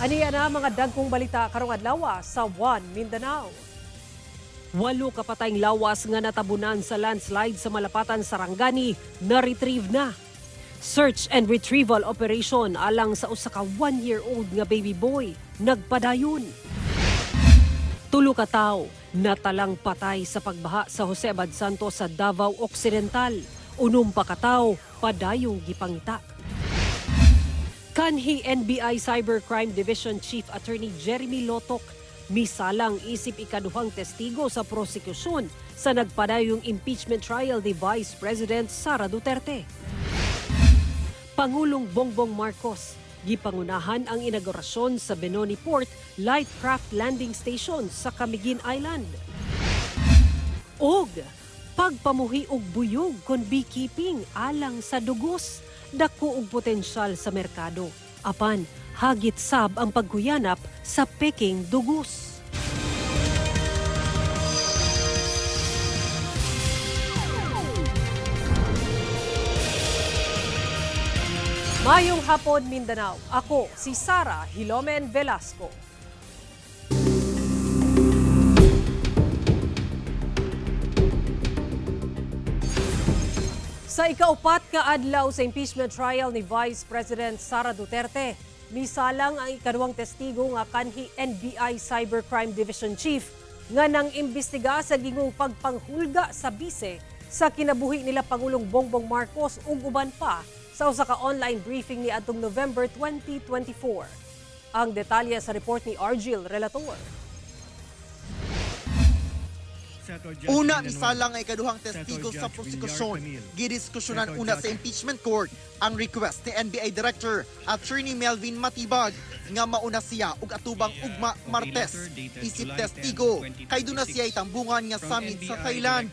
Aniya na mga dagkong balita karong adlaw sa One Mindanao. 8 kapatayng lawas nga natabunan sa landslide sa Malapatan, Sarangani na-retrieve na. Search and retrieval operation alang sa usa ka 1-year-old nga baby boy nagpadayon. 3 ka tawo natalang patay sa pagbaha sa Jose Abad Santos sa Davao Occidental. 6 pa ka tawo padayong gipangita. Kanhi NBI Cybercrime Division Chief Attorney Jeremy Lotok misalang isip ikaduhang testigo sa prosekusyon sa nagpadayong impeachment trial ni Vice President Sara Duterte. Pangulong Bongbong Marcos gipangunahan ang inaugurasyon sa Benoni Port Light Craft Landing Station sa Camiguin Island. Og pagpamuhi og buyog kon beekeeping alang sa dugos, dako og potensyal sa merkado. Apan, hagit sab ang pagkuyanap sa peking dugos. Mayong hapon Mindanao. Ako si Sara Hilomen Velasco. Sa ikaupat ka adlaw sa impeachment trial ni Vice President Sara Duterte, misalang ang ikaduhang testigo nga kanhi NBI Cybercrime Division Chief nga nang imbestiga sa gingong pagpanghulga sa bise sa kinabuhi nila Pangulong Bongbong Marcos ug uban pa sa usa ka online briefing ni adtong November 2024. Ang detalye sa report ni Argil Relator. Una, misalang ay ikaduhang testigo sa prosekusyon. Gidiskusyonan una sa impeachment court ang request ni NBI Director Attorney Melvin Matibag nga mauna siya ug atubang ugma Martes. Isip testigo kay duna siya itambungan nga summit sa Thailand.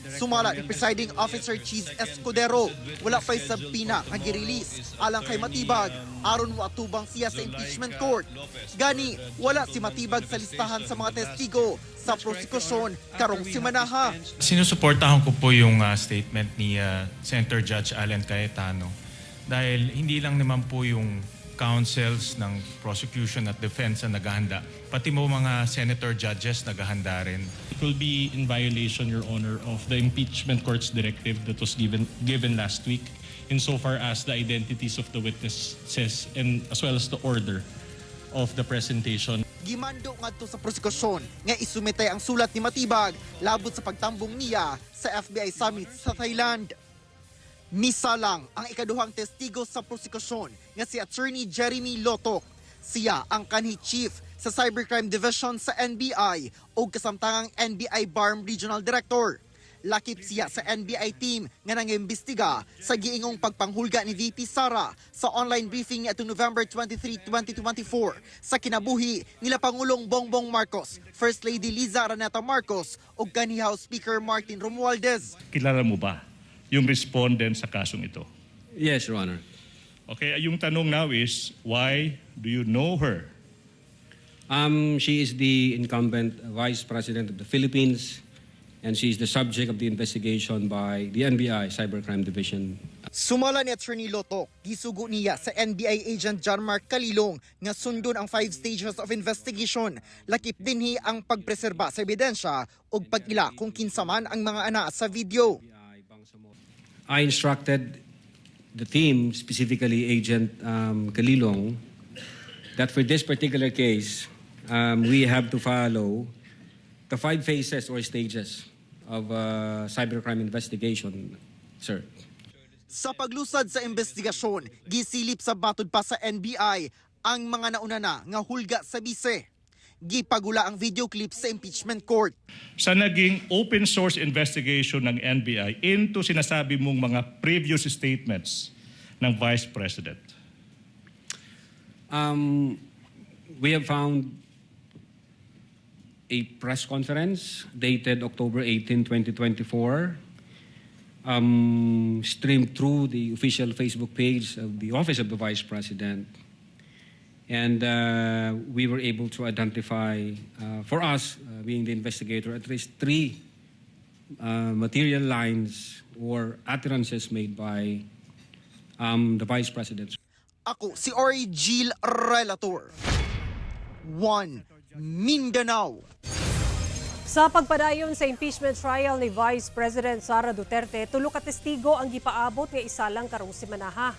Sumala ni Presiding Officer Cheese Escudero, wala pa'y sabpina nga girelease alang kay Matibag aron mo atubang siya sa impeachment court. Gani, wala si Matibag sa listahan sa mga testigo sa prosekusyon karong simanaha. Sinusuportahan ko po yung statement ni Senator Judge Alan Cayetano dahil hindi lang naman po yung counsels ng prosecution at defense ang naghahanda, pati mo mga senator judges naghahanda rin. It will be in violation, Your Honor, of the impeachment court's directive that was given last week insofar as the identities of the witnesses and as well as the order of the presentation. Gimando ngadto sa prosekusyon nga isumitay ang sulat ni Matibag labot sa pagtambong niya sa FBI summit sa Thailand. Misalang ang ikaduhang testigo sa prosekusyon nga si Attorney Jeremy Lotok. Siya ang kanhi chief sa Cybercrime Division sa NBI o kasamtangang NBI BARM Regional Director. Lakip siya sa NBI team nga nangimbestiga sa giingong pagpanghulga ni VP Sara sa online briefing niya November 23, 2024 sa kinabuhi nila Pangulong Bongbong Marcos, First Lady Liza Araneta Marcos o kanhi House Speaker Martin Romualdez. Kilala mo ba yung respondent sa kasong ito? Yes, Your Honor. Okay, yung tanong now is, why do you know her? She is the incumbent Vice President of the Philippines, and she is the subject of the investigation by the NBI Cybercrime Division. Sumala ni Attorney Lotok, gisugo niya sa NBI agent John Mark Calilong nga sundon ang 5 stages of investigation. Lakip dinhi ang pagpreserba sa ebidensya ug pag-ila kung kinsaman ang mga ana sa video. I instructed the team, specifically Agent Calilong, that for this particular case, we have to follow the 5 phases or stages of cybercrime investigation, sir. Sa paglusad sa investigasyon, gisilip sa batod pa sa NBI ang mga nauna na nga hulga sa bise. Gipagula ang video clip sa impeachment court. Sa naging open source investigation ng NBI into sinasabi mong mga previous statements ng Vice President. We have found a press conference dated October 18, 2024, streamed through the official Facebook page of the Office of the Vice President. And we were able to identify, for us, being the investigator, at least 3 material lines or utterances made by the Vice President. Ako si Argil Relator. One Mindanao. Sa pagpadayon sa impeachment trial ni Vice President Sara Duterte, tulo ka testigo ang gipaabot nga isalang karong semanaha.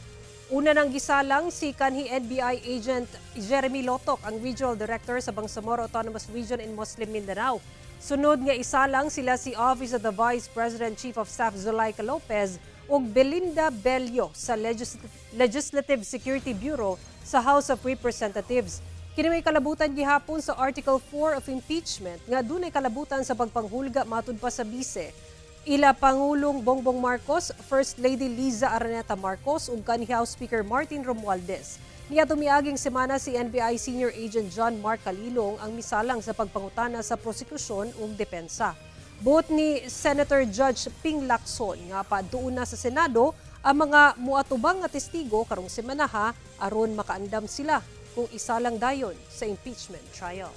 Una nang gisalang si kanhi NBI agent Jeremy Lotok, ang Regional Director sa Bangsamoro Autonomous Region in Muslim Mindanao. Sunod nga isalang sila si Office of the Vice President Chief of Staff Zulaika Lopez ug Belinda Bello sa Legislative Security Bureau sa House of Representatives. Kini may kalabutan gihapon sa Article 4 of Impeachment nga dunay kalabutan sa pagpanghulga matud pa sa bise. Ila Pangulong Bongbong Marcos, First Lady Liza Araneta Marcos ug kanhi House Speaker Martin Romualdez. Niadto miaging semana si NBI Senior Agent John Mark Calilong ang misalang sa pagpangutana sa prosekusyon ug depensa. Buot ni Senator Judge Ping Lacson nga paduon na sa Senado ang mga muatubang nga testigo karong semanaha aron makaandam sila kung isalang dayon sa impeachment trial.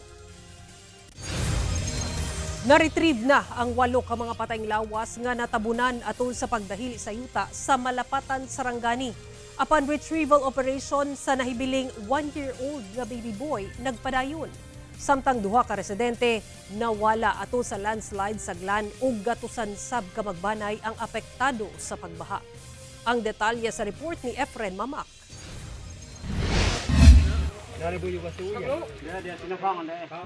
Na-retrieve na ang 8 ka mga patayng lawas nga natabunan atol sa pagdahili sa yuta sa Malapatan, Sarangani. Upon retrieval operation sa nahibiling 1-year-old nga baby boy nagpadayon. Samtang duha ka residente nawala atol sa landslide sa Glan ug gatusan sab ka magbanay ang apektado sa pagbaha. Ang detalye sa report ni Efren Mamak.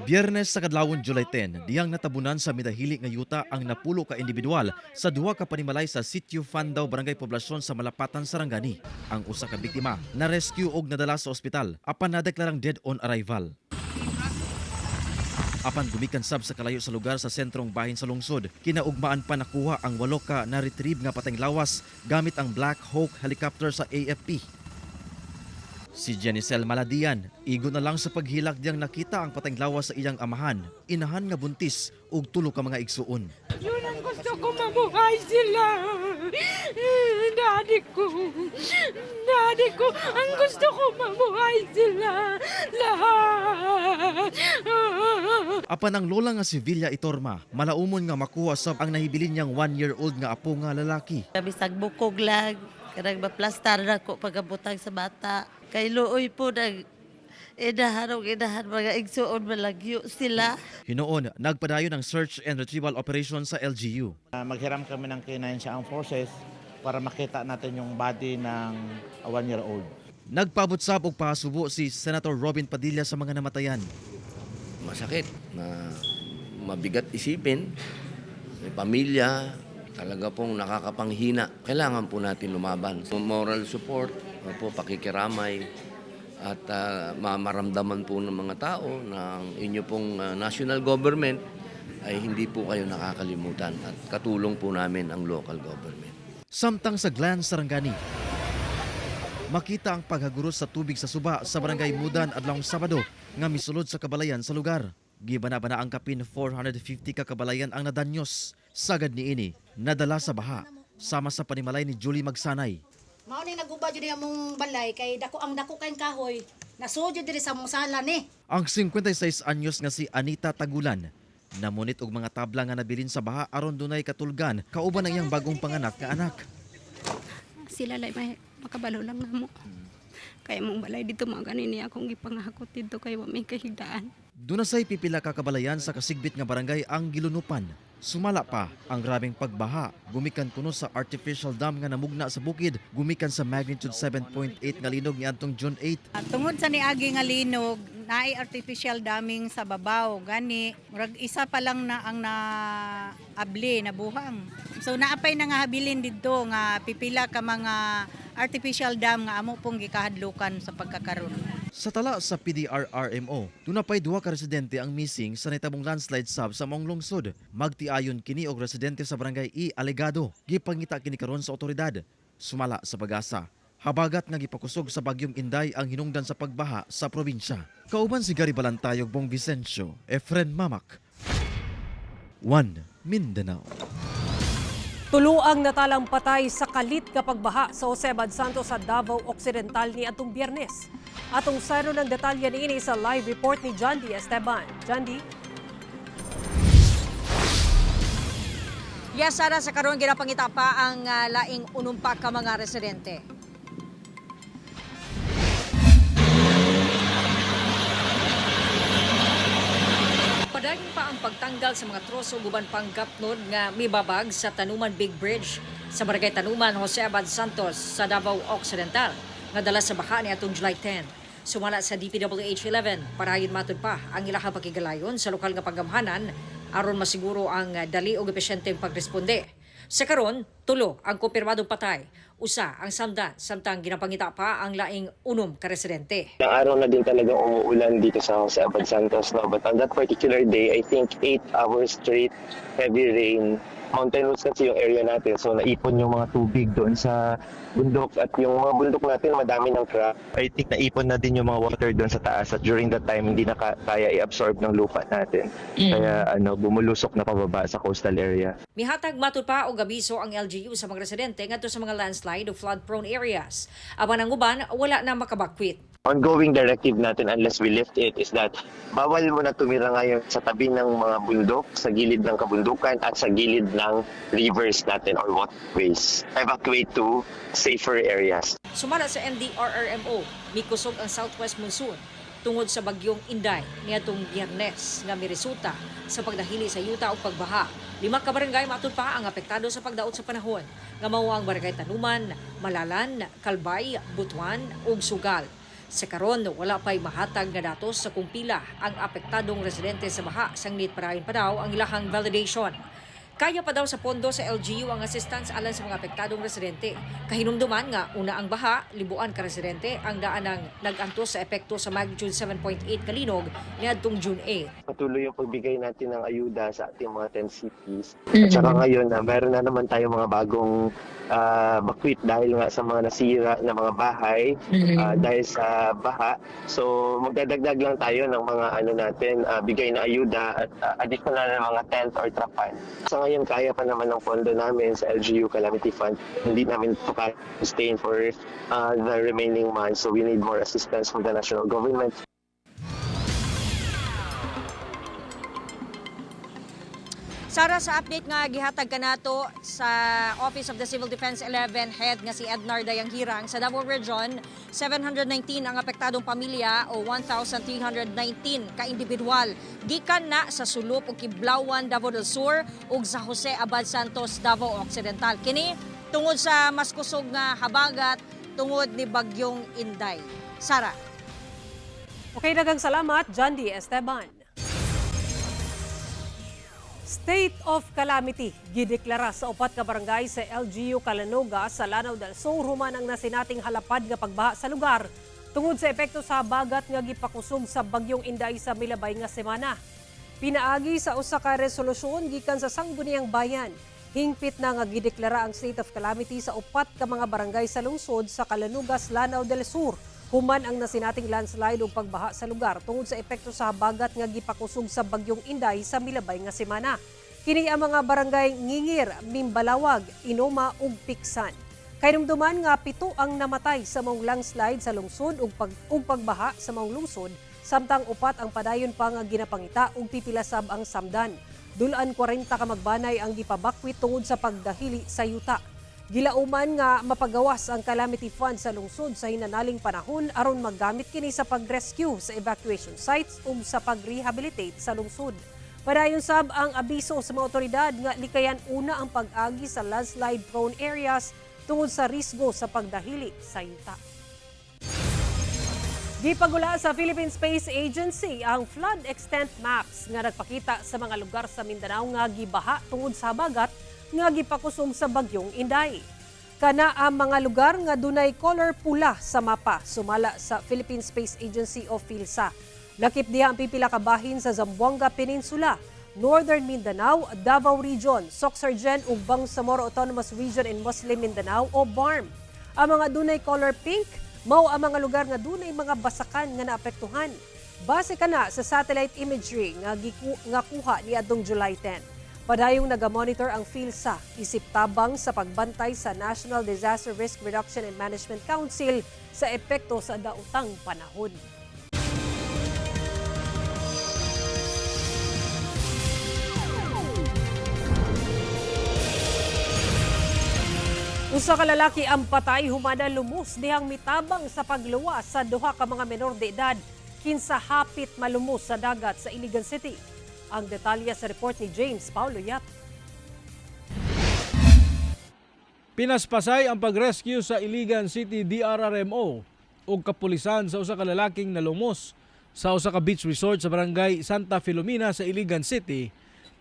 Biyernes sa kadlawon July 10, diyang natabunan sa midahili nga yuta ang napulo ka individual sa duha ka panimalay sa Sitio Fandaw, Barangay Poblasyon sa Malapatan, Sarangani. Ang usa ka biktima na-rescue og nadala sa ospital apan nadeklarang dead on arrival. Apan gumikan sab sa kalayo sa lugar sa sentrong bahin sa lungsod, kinaugmaan pa nakuha ang 8 ka na-retrieve nga patayng lawas gamit ang Black Hawk helicopter sa AFP. Si Jenicel Maladian, igo na lang sa paghilak diyang nakita ang patayng lawas sa iyang amahan, inahan nga buntis ug tulo ka mga igsuon. Yun ang gusto ko, mabuhay sila. Daddy ko, ang gusto ko mabuhay sila. Lahat. Apan ang lola nga si Villa Itorma, malaumon nga makuha sab ang nahibilin niyang 1-year-old nga apo nga lalaki. Bisag bukog lang, karang maplastar na ko pagkabutang sa bata. Kay luoy po idahan mga igsuon malagyo sila. Hinoon, nagpadayon ang search and retrieval operation sa LGU. Maghiram kami ng K9 sa Armed Forces para makita natin yung body ng 1-year-old. Nagpabutsab og pahasubo si Senator Robin Padilla sa mga namatayan. Masakit, mabigat isipin, may pamilya, talaga pong nakakapanghina. Kailangan po natin lumaban. Moral support, pakikiramay, at maramdaman po ng mga tao na ang inyo pong national government ay hindi po kayo nakakalimutan at katulong po namin ang local government. Samtang sa Glan, Sarangani, makita ang paghaguros sa tubig sa suba sa Barangay Mudan adlawng Sabado nga misulod sa kabalayan sa lugar. Gibana-bana ang kapin 450 ka kabalayan ang nadanyos. Sagad niini, nadala sa baha sama sa panimalay ni Julie Magsanay. Mao ni naguba jud among balay kay dako kayong kahoy. Nasudyo diri sa mong sala ni. Ang 56 anyos nga si Anita Tagulan namunit og mga tabla nga nabilin sa baha aron dunay katulgan kauban ang iyang bagong panganak nga anak. Sila lay may makabalo lang namo. Kaya mong balay dito mga ganini akong gipangahakot dito kay wa may kahigdaan. Dunasay pipila ka kabalayan sa kasigbit nga barangay ang gilunupan. Sumala pa ang grabeng pagbaha, gumikan kuno sa artificial dam nga namugna sa bukid, gumikan sa magnitude 7.8 nga linog niadtong June 8. Tungod sa niagi nga linog, naay artificial damming sa babaw gani, murag isa pa lang na ang naabli na buhang. So naapay na nga habilin didto nga pipila ka mga artificial dam nga amo pong gikahadlukan sa pagkakaroon. Sa tala sa PDRRMO, dunapay duha ka residente ang missing sa nitabong landslide sab sa maong lungsod. Magtiayon kini og residente sa barangay E Alegado. Gipangita kini karon sa otoridad. Sumala sa pag-asa. Habagat nga gipakusog sa bagyong Inday ang hinungdan sa pagbaha sa probinsya. Kauban si Gary Balantayog, Bong Vicencio, Efren Mamak. 1 Mindanao. Tulo ang natalang patay sa kalit kapag baha sa Josebad Santos sa Davao Occidental ni atong Biyernes. Atong sayro ng detalye niini sa live report ni John D. Esteban. John D. Yes, Sara, sa karon ginapangita pa ang laing unumpak ka mga residente. pa ang pagtanggal sa mga troso guban pang gapnod nga mibabag sa Tanuman Big Bridge sa Barangay Tanuman, Jose Abad Santos sa Davao Occidental nga dala sa baha ni atong July 10. Sumala sa DPWH 11, parayon matud pa ang ilahang pakigalayon sa lokal nga paggamhanan aron masiguro ang dali ug epesyenteng pagresponde. Sa karon, 3 ang kumpirmadong patay. Usa ang samdan, samtang ginapangita pa ang laing 6 ka residente. Ilang araw na din talaga umuulan dito sa Jose Abad Santos. No? But on that particular day, I think 8 hours straight heavy rain. Mountainous kasi yung area natin. So naipon yung mga tubig doon sa bundok. At yung mga bundok natin, madami ng crack. I think naipon na din yung mga water doon sa taas. At during that time, hindi na kaya i-absorb ng lupa natin. Kaya bumulusok na pababa sa coastal area. Mihatag matud pa og abiso ang LGU sa mga residente ngadto sa mga landslide o flood-prone areas. Aban ang uban, wala na makabakwit. Ongoing directive natin unless we lift it is that bawal mo na tumira ngayon sa tabi ng mga bundok, sa gilid ng kabundukan at sa gilid ng rivers natin or waterways. Evacuate to safer areas. Sumala sa NDRRMO, mikusog ang southwest monsoon tungod sa bagyong Inday niadtong Biyernes nga miresulta sa pagdahili sa yuta o pagbaha. 5 ka barangay matud pa ang apektado sa pagdaot sa panahon nga mao ang Barangay Tanuman, Malalan, Kalbay, Butuan ug Sugal. Sa karon, wala pa'y mahatag nga datos sa kung pila ang apektadong residente sa baha. Sangnit parayon pa daw ang ilahang validation. Kaya pa daw sa pondo sa LGU ang assistance alang sa mga apektadong residente. Kahinumduman nga, una ang baha, libuan ka residente ang daan ng nag-antos sa epekto sa magnitude 7.8 kalinog niadtong June 8. Patuloy yung pagbigay natin ng ayuda sa ating mga 10 cities. At saka ngayon, meron na naman tayo mga bagong bakwit dahil nga sa mga nasira na mga bahay dahil sa baha. So magdadagdag lang tayo ng mga bigay na ayuda at additional na mga tent or trapan. Sa ngayon, kaya pa naman ng pondo namin sa LGU Calamity Fund. Hindi namin ito kaya sustain for the remaining months. So we need more assistance from the national government. Sara, sa update nga gihatag kanato sa Office of the Civil Defense 11 head nga si Ednar Dayanghirang sa Davao Region, 719 ang apektadong pamilya o 1,319 ka individual gikan na sa Sulup ug Kiblawan, Davao del Sur ug sa Jose Abad Santos, Davao Occidental. Kini tungod sa mas kusog nga habagat tungod ni bagyong Inday. Sara. Okay, daghang salamat, John D. Esteban. State of calamity gideklara sa 4 ka barangay sa LGU Calanoga sa Lanao del Sur human ang nasinating halapad nga pagbaha sa lugar tungod sa epekto sa habagat nga gipakusog sa bagyong Inday sa milabay nga semana. Pinaagi sa usa ka resolusyon gikan sa Sangguniang Bayan, hingpit na nga gideklara ang state of calamity sa 4 ka mga barangay sa lungsod sa Calanogas, Lanao del Sur. Human ang nasinating landslide o pagbaha sa lugar tungod sa epekto sa habagat nga gipakusog sa bagyong Inday sa milabay nga semana. Kini ang mga barangay Ngingir, Mimbalawag, Inoma ug Piksan. Kahinumduman nga 7 ang namatay sa maong landslide sa lungsod ug pagbaha sa maong lungsod, samtang 4 ang padayon pa nga ginapangita ug pipilasab ang samdan. Dulan 40 ka magbanay ang gipabakwit tungod sa pagdahili sa yuta. Gilauman nga mapagawas ang calamity fund sa lungsod sa hinanaling panahon aron maggamit kini sa pag-rescue sa evacuation sites ug sa pag-rehabilitate sa lungsod. Padayon sab ang abiso sa mga otoridad nga likayan una ang pag-agi sa landslide prone areas tungod sa risgo sa pagdahili sa yuta. Gipagula sa Philippine Space Agency ang flood extent maps nga nagpakita sa mga lugar sa Mindanao nga gibaha tungod sa habagat nga gipakusog sa bagyong Inday. Kana ang mga lugar nga dunay color pula sa mapa sumala sa Philippine Space Agency o PhilSA. Lakip diha ang pipila ka bahin sa Zamboanga Peninsula, Northern Mindanao, Davao Region, Soxargen ug Bangsamoro Autonomous Region in Muslim Mindanao o BARM. Ang mga dunay color pink mao ang mga lugar nga dunay mga basakan nga naapektuhan. Base kana sa satellite imagery nga kuha ni adtong July 10. Padayong nagamonitor ang PhilSA isip tabang sa pagbantay sa National Disaster Risk Reduction and Management Council sa epekto sa daotang panahon. Usa ka lalaki ang patay humana lumos dihang mitabang sa pagluwas sa 2 ka mga menor de edad kinsa hapit malumos sa dagat sa Iligan City. Ang detalye sa report ni James Paulo Yap. Pinaspasay ang pag-rescue sa Iligan City DRRMO ug kapulisan sa usa ka lalaking nalumos sa usa ka beach resort sa barangay Santa Filomena sa Iligan City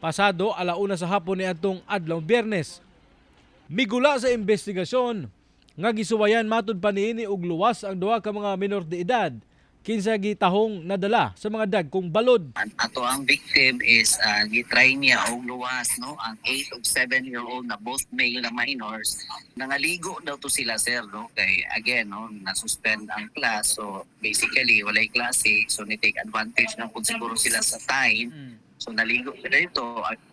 pasado 1:00 sa hapon niadtong adlaw Biyernes. Migula sa investigasyon nga gisuwayan matud pa niini og luwas ang duha ka mga minor de edad kinsa gitahong nadala sa mga dagkong balod. Ato ang victim is gitry niya og luwas, no, ang 8 ug 7-year-old na both male na minors. Nangaligo daw to sila, sir, no, kay again, no, nasuspend ang class, so basically walay klase, so ni take advantage ng kung siguro sila sa time. So naligo sila dito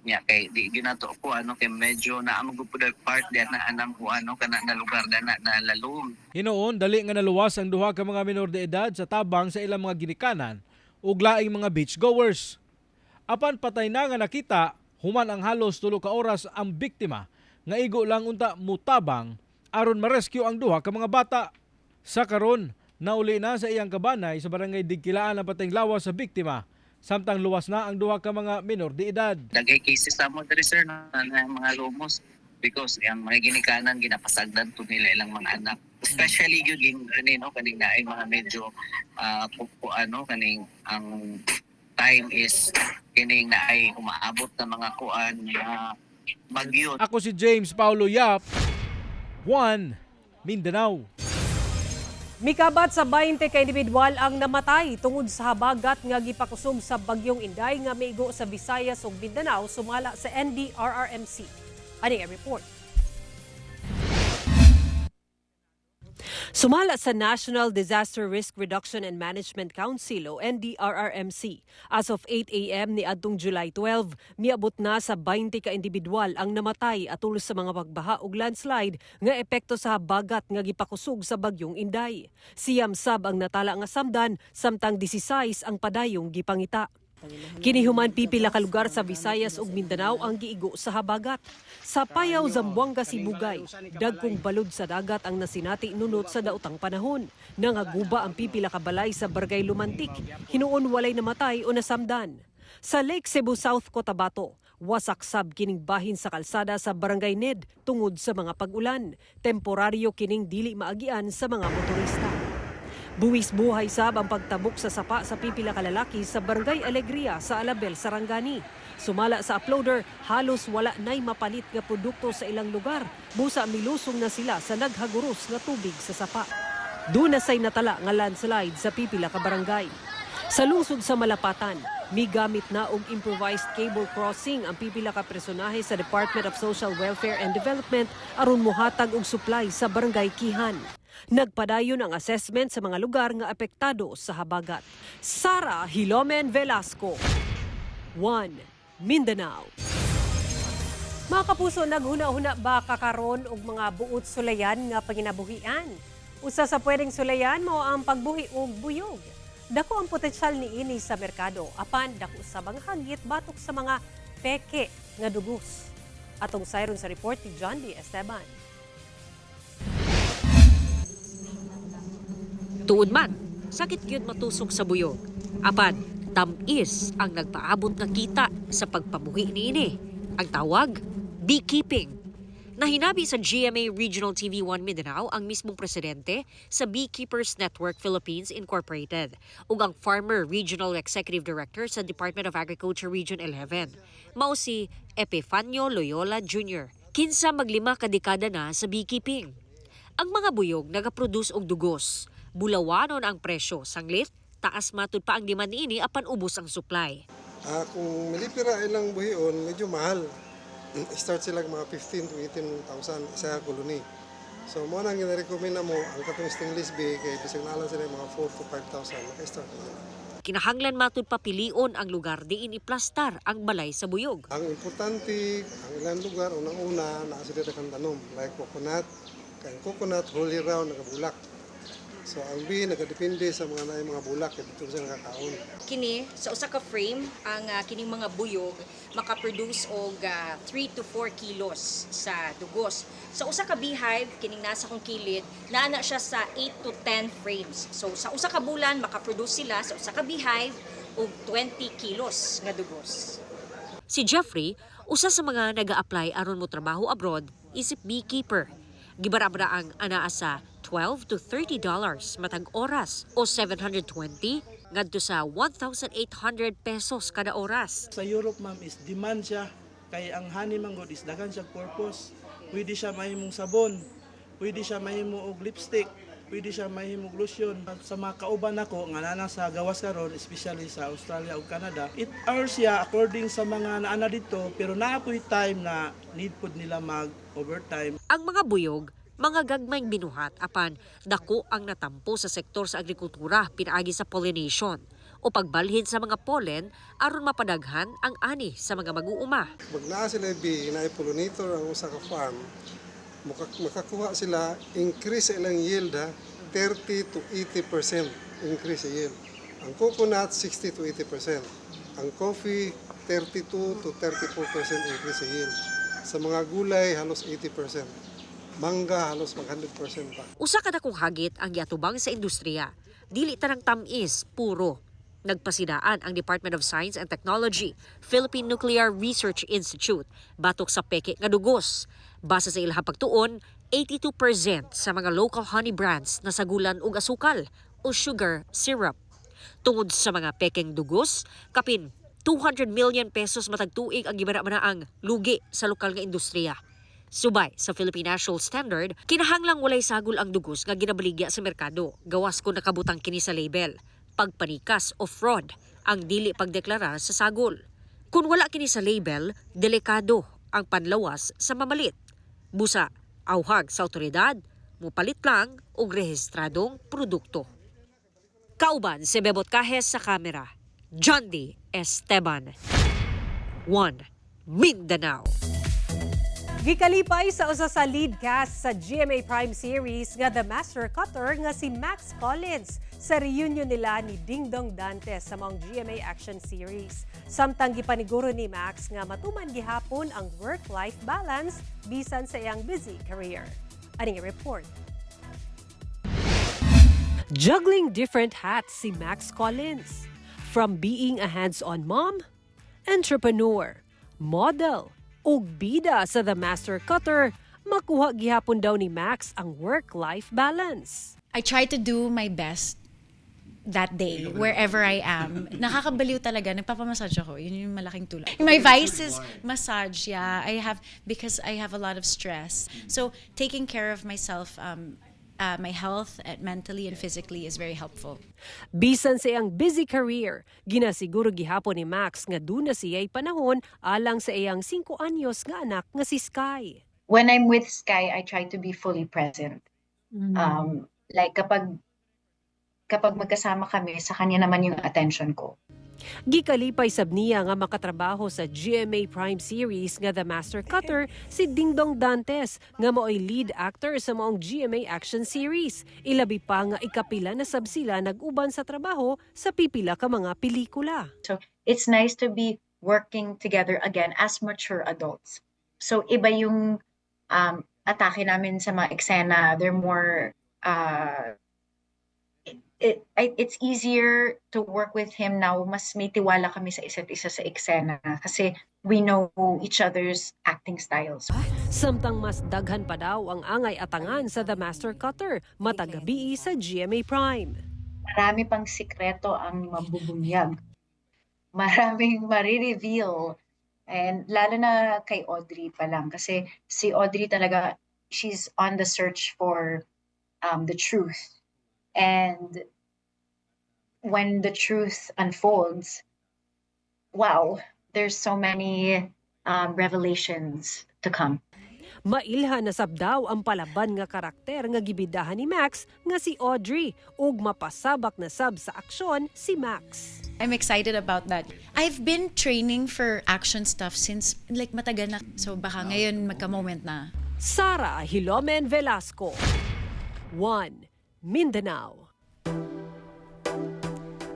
niya kay di ginato ko kay medyo na amog pud part diyan na anang ko kana na lugar na lalum. Hinoon dali nga naluwas ang duha ka mga minor de edad sa tabang sa ilang mga ginikanan ug laing mga beach goers. Apan patay na nga nakita, human ang halos 3 ka oras ang biktima nga igo lang unta mutabang aron ma-rescue ang duha ka mga bata. Sa karon, nauli na sa iyang kabanay sa barangay Digkilaan ang patayng lawas sa biktima. Samtang luwas na ang duha ka mga minor de edad. Dagay cases sa mo diri, sir, na mga lumos because ang mga ginikanan ginapasagdan to nila ilang mga anak. Especially yung kaning naay mga medyo kaning ang time is kining naay umaabot na mga kuan na bagyo. Ako si James Paulo Yap, 1 Mindanao. Mikabat sa 20 ka individual ang namatay tungod sa habagat nga gipakusog sa bagyong Inday nga miigo sa Visayas ug Mindanao sumala sa NDRRMC. Ani ang report. Sumala sa National Disaster Risk Reduction and Management Council o NDRRMC. As of 8 a.m. ni adtong July 12, miabot na sa 20 ka individual ang namatay atol sa mga pagbaha ug landslide nga epekto sa habagat nga gipakusog sa bagyong Inday. Siyam sab ang natala nga samdan samtang 16 ang padayong gipangita. Kinihuman pipila ka lugar sa Visayas ug Mindanao ang giigo sa habagat. Sa Payaw, Zamboanga, Sibugay, dagkong balod sa dagat ang nasinati nunot sa daotang panahon. Nangaguba ang pipila ka balay sa Barangay Lumantik, hinuon walay namatay o nasamdan. Sa Lake Cebu South, Cotabato, wasak sab kining bahin sa kalsada sa Barangay Ned tungod sa mga pag-ulan. Temporaryo kining dili maagian sa mga motorista. Buwis buhay sab ang pagtabok sa sapa sa pipila ka lalaki sa Barangay Alegria sa Alabel, Sarangani. Sumala sa uploader, halos wala nay mapalit nga produkto sa ilang lugar. Busa milusong na sila sa naghaguros nga tubig sa sapa. Doon na say natala nga landslide sa pipila ka barangay. Sa lungsod sa Malapatan, migamit na og improvised cable crossing ang pipila ka personahe sa Department of Social Welfare and Development aron mohatag og supply sa Barangay Kihan. Nagpadayon ang assessment sa mga lugar nga apektado sa habagat. Sara Hilomen Velasco, 1 Mindanao. Mga kapuso, naghuna-huna ba kakaron og mga buot sulayan nga panginabuhian? Usa sa pwedeng sulayan mo ang pagbuhi og buyog. Dako ang potensyal niini sa merkado, apan dako sa mga hagit batok sa mga peke nga dugos. Atong sayron sa report ni John D. Esteban. Tuod man, sakit gyud matusok sa buyog. Apan, tamis ang nagpaabot nga kita sa pagpabuhi niini. Ang tawag, beekeeping. Nahinabi sa GMA Regional TV 1 Mindanao ang mismong presidente sa Beekeepers Network Philippines Incorporated ug ang Farmer Regional Executive Director sa Department of Agriculture Region 11, mao si Epifanio Loyola Jr. Kinsa maglima ka dekada na sa beekeeping. Ang mga buyog nagaproduce og dugos. Bulawanon ang presyo, sanglit, taas matud pa ang demand niini apan ubos ang supply. Kung milipira ilang buhion, medyo mahal. Start sila mga 15 to 18,000 sa koloni. So mo nang gina-recommend na mo ang katong stainless bee kay bisag naala sila mga 4 to 5,000 maka-start na. Kinahanglan matud papilion ang lugar diin iplastar ang balay sa buyog. Ang importante, ang ilang lugar unang-una naa sila kang tanom like coconut, kay coconut whole year round nagabulak. So ang bee nagadepende sa mga naay mga bulak kay dito sila nakakaon. Kini sa usa ka frame ang kining mga buyog maka-produce og 3 to 4 kilos sa dugos. Sa usa ka beehive kining nasa kong kilid naana siya sa 8 to 10 frames. So sa usa ka bulan maka-produce sila sa usa ka beehive og 20 kilos nga dugos. Si Jeffrey, usa sa mga nag-a-apply aron mo trabaho abroad, isip beekeeper. Gibarabra ang anaa sa $12 to $30 matag oras o 720 ngadto sa 1,800 pesos kada oras. Sa Europe, ma'am, is demand siya. Kay ang honey manggod is daghan siya purpose. Pwede siya mahimong sabon, pwede siya mahimo og lipstick, pwede siya mahimong lotion. Sa mga kauban ako nga nana sa gawas karon, especially sa Australia ug Canada, 8 hours siya according sa mga naana dito, pero naapoy time na need pud nila mag overtime. Ang mga buyog, mga gagmayng binuhat apan dako ang natampo sa sektor sa agrikultura pinaagi sa pollination o pagbalhin sa mga pollen aron mapadaghan ang ani sa mga mag-uuma. Pag naa sila na-pollinator ang usa ka farm, makakuha sila increase sa ilang yield 30 to 80% increase sa yield. Ang coconut 60 to 80%. Ang coffee 32 to 34% increase sa yield. Sa mga gulay halos 80%. Mangga halos 100% pa. Usa ka dakong hagit ang giatubang sa industriya. Dili tanang tamis, puro. Nagpasidaan ang Department of Science and Technology, Philippine Nuclear Research Institute, batok sa peke nga dugos. Base sa ilahang pagtuon, 82% sa mga local honey brands nasagulan og asukal o sugar syrup. Tungod sa mga pekeng dugos, kapin 200 million pesos matag tuig ang gibara ang lugi sa lokal nga industriya. Subay sa Philippine National Standard, kinahanglang walay sagol ang dugos nga ginabaligya sa merkado, gawas kung nakabutang kini sa label. Pagpanikas o fraud ang dili pagdeklara sa sagol. Kung wala kini sa label, delikado ang panlawas sa mamalit. Busa, awhag sa otoridad, mupalit lang og rehistradong produkto. Kauban si Bebot Cajes sa kamera, John D. Esteban. 1 Mindanao. Gikalipay sa usa sa lead cast sa GMA Prime series nga The Master Cutter nga si Max Collins sa reunion nila ni Dingdong Dantes sa mga GMA action series. Samtang gipaniguro ni Max nga matuman gihapon ang work-life balance bisan sa iyang busy career. Aning report. Juggling different hats si Max Collins. From being a hands-on mom, entrepreneur, model, ug bida sa The Master Cutter, makuha gihapon daw ni Max ang work-life balance. I try to do my best that day, wherever I am. Nakakabaliw talaga. Nagpapamassage ako. Yun yung malaking tulong. My vice is massage, yeah. Because I have a lot of stress. So, taking care of myself, my health, mentally and physically is very helpful. Bisan sa iyang busy career, ginasiguro gihapon ni Max nga duna siya'y panahon alang sa iyang 5 anyos nga anak nga si Sky. When I'm with Sky, I try to be fully present. Like kapag magkasama kami, sa kanya naman yung attention ko. Gikalipay sab niya nga makatrabaho sa GMA Prime series nga The Master Cutter si Dingdong Dantes nga mao'y lead actor sa maong GMA action series. Ilabi pa nga ikapila na sab sila nag-uban sa trabaho sa pipila ka mga pelikula. So it's nice to be working together again as mature adults. So iba yung atake namin sa mga eksena. They're more it's easier to work with him now. Mas may tiwala kami sa isa't isa sa eksena kasi we know each other's acting styles. Samtang mas daghan pa daw ang angay atangan sa The Master Cutter matagabi sa GMA Prime. Marami pang sikreto ang mabubunyag. Maraming marireveal. And lalo na kay Audrey pa lang kasi si Audrey talaga, she's on the search for the truth. And when the truth unfolds, wow, there's so many revelations to come. Mailhan na sab daw ang palaban nga karakter nga gibidahan ni Max nga si Audrey ug mapasabak na sab sa aksyon si Max. I'm excited about that. I've been training for action stuff since like matagal na. So baka ngayon magka-moment na. Sara Hilomen Velasco, 1 Mindanao.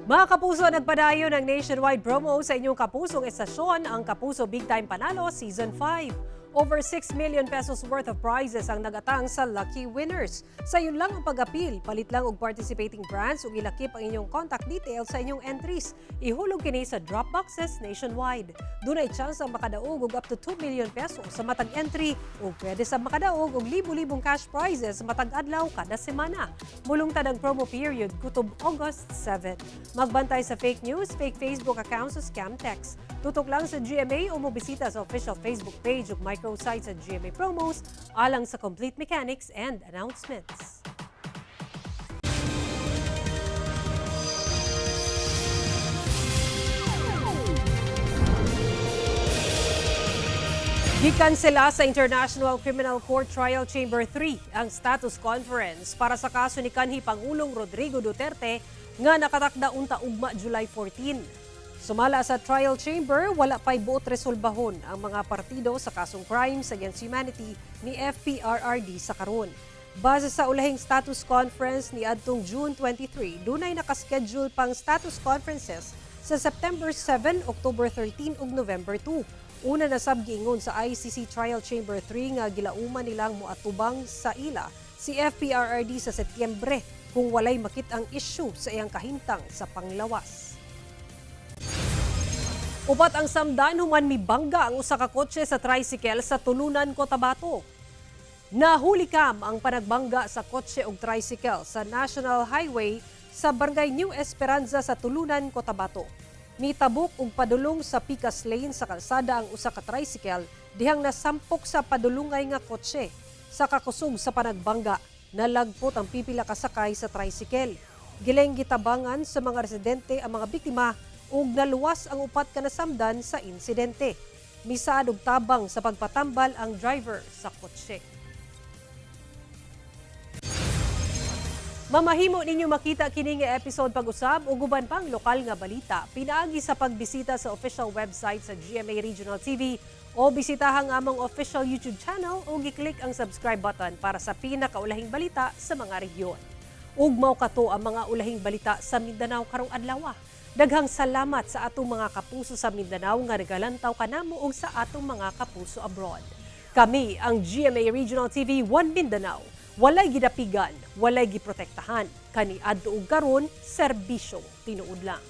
Mga kapuso, nagpadayon ng nationwide promo sa inyong kapusong estasyon, ang Kapuso Big Time Panalo Season 5. Over 6 million pesos worth of prizes ang nagatang sa lucky winners. Sa yun lang ang pag-apil, palit lang og participating brands ug ilakip ang inyong contact details sa inyong entries. Ihulog kini sa drop boxes nationwide. Dunay chance ang makadaog og up to 2 million pesos sa matag entry ug pwede sa makadaog og libo-libong cash prizes matag adlaw kada semana. Mulungtad ang promo period kutob August 7. Magbantay sa fake news, fake Facebook accounts o scam text. Tutok lang sa GMA o mobisita sa official Facebook page ug microsite sa GMA Promos alang sa complete mechanics and announcements. Gikansela sa International Criminal Court Trial Chamber 3 ang status conference para sa kaso ni kanhi Pangulong Rodrigo Duterte nga nakatakda unta ugma July 14. Sumala sa trial chamber, wala pa'y buot resolbahon ang mga partido sa kasong crimes against humanity ni FPRRD sa karon. Base sa ulahing status conference ni adtong June 23, dunay nakaschedule pang status conferences sa September 7, October 13 ug November 2. Una na sab giingon sa ICC Trial Chamber 3 nga gilauman nilang moatubang sa ila si FPRRD sa Setyembre kung walay makit-ang issue sa iyang kahintang sa panglawas. Upat ang samdan human mibangga ang usa ka kotse sa tricycle sa Tulunan, Cotabato. Nahulikam ang panagbangga sa kotse ug tricycle sa National Highway sa Barangay New Esperanza sa Tulunan, Cotabato. Mitabok ug padulong sa Picas Lane sa kalsada ang usa ka tricycle dihang nasampok sa padulungay nga kotse. Sa kakusog sa panagbangga, nalagpot ang pipila ka sakay sa tricycle. Gileng gitabangan sa mga residente ang mga biktima ug naluwas ang upat ka nasamdan sa insidente. Misaad og tabang sa pagpatambal ang driver sa kotse. Mamahimo ninyo makita kini nga episode pag-usab ug uban pang lokal nga balita pinaagi sa pagbisita sa official website sa GMA Regional TV o bisitahang among official YouTube channel o gi-click ang subscribe button para sa pinakaulahing balita sa mga rehiyon. Ug mao kato ang mga ulahing balita sa Mindanao karong adlaw. Daghang salamat sa atong mga kapuso sa Mindanao nga nagalantaw kanamo ug sa atong mga kapuso abroad. Kami ang GMA Regional TV 1 Mindanao. Walay gidapigan, walay giprotektahan, kani adto ug karon serbisyong tinuod lang.